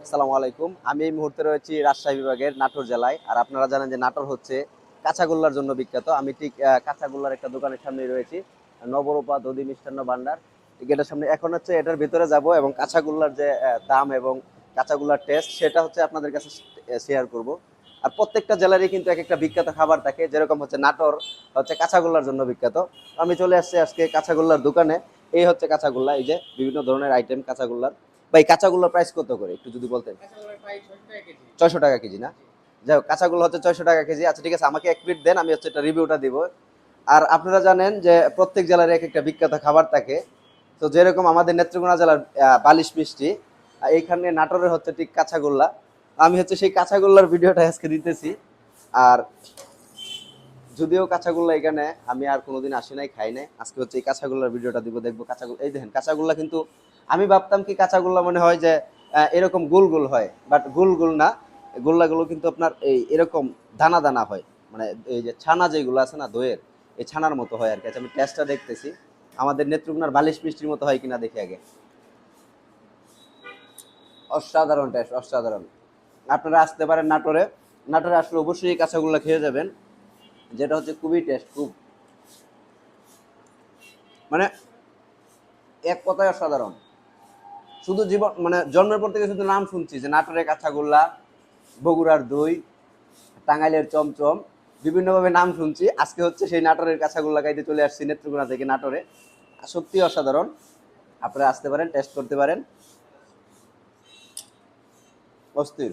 আসসালামু আলাইকুম। আমি এই মুহূর্তে রয়েছি রাজশাহী বিভাগের নাটোর জেলায়। আর আপনারা জানেন যে নাটোর হচ্ছে কাঁচাগোল্লার জন্য বিখ্যাত। আমি ঠিক কাঁচাগোল্লার একটা দোকানের সামনেই রয়েছি। নবরূপা দধি মিষ্টান্ন ভান্ডার। ঠিক এটার সামনে এখন হচ্ছে এটার ভিতরে যাব এবং কাঁচাগোল্লার যে দাম এবং কাঁচাগোল্লার টেস্ট সেটা হচ্ছে আপনাদের কাছে শেয়ার করব। আর প্রত্যেকটা জেলারই কিন্তু এক একটা বিখ্যাত খাবার থাকে। যেরকম হচ্ছে নাটোর হচ্ছে কাঁচাগোল্লার জন্য বিখ্যাত। আমি চলে আসছি আজকে কাঁচাগোল্লার দোকানে। এই হচ্ছে কাঁচাগোল্লা, এই যে বিভিন্ন ধরনের আইটেম কাঁচাগোল্লার। ভাই কাঁচাগোল্লার প্রাইস কত করে একটু যদি বলতেন। 600 টাকা কেজি না? যাই হোক, কাঁচাগুলো হচ্ছে 600 টাকা কেজি। আচ্ছা ঠিক আছে, আমাকে এক প্লেট দেন, আমি হচ্ছে এটা রিভিউটা দিব। আর আপনারা জানেন যে প্রত্যেক জেলার এক একটা বিখ্যাত খাবার থাকে। তো যেরকম আমাদের নেত্রকোনা জেলার বালিশ মিষ্টি, এইখানে নাটোরের হচ্ছে ঠিক কাঁচাগোল্লা। আমি হচ্ছে সেই কাঁচাগোল্লার ভিডিওটা আজকে দিতেছি। আর যদিও কাঁচাগোল্লা এখানে আমি আর কোনোদিন আসি নাই, খাই নাই, আজকে হচ্ছে এই কাঁচাগোল্লার ভিডিওটা দিব, দেখবো কাঁচাগোল্লা। এই দেখেন কাঁচাগোল্লা কিন্তু আমি ভাবতাম কি কাঁচাগোল্লা মনে হয় যে এরকম গোল গোল হয়, বাট গোল গোল না। গোল্লাগুলো কিন্তু আপনার এই এরকম দানা দানা হয়, মানে এই যে ছানা যেগুলো আছে না দইয়ের, এই ছানার মতো হয় আর কি। আচ্ছা, আমি টেস্টটা দেখতেছি আমাদের নেত্রকোনার বালিশ মিষ্টির মতো হয় কিনা দেখি আগে। অসাধারণ টেস্ট, অসাধারণ। আপনারা আসতে পারেন নাটোরে। নাটোরে আসলে অবশ্যই এই কাঁচাগোল্লা খেয়ে যাবেন, যেটা হচ্ছে খুবই টেস্ট, খুব মানে এক কথায় অসাধারণ। শুধু জীবন মানে জন্মের পর থেকে শুধু নাম শুনছি যে নাটোরের কাঁচাগোল্লা, বগুড়ার দই, টাঙ্গাইলের চমচম, বিভিন্নভাবে নাম শুনছি। আজকে হচ্ছে সেই নাটোরের কাঁচাগোল্লা খাইতে চলে আসছি নেত্রকোনা থেকে নাটোরে। সত্যি অসাধারণ। আপনারা আসতে পারেন, টেস্ট করতে পারেন। অস্থির।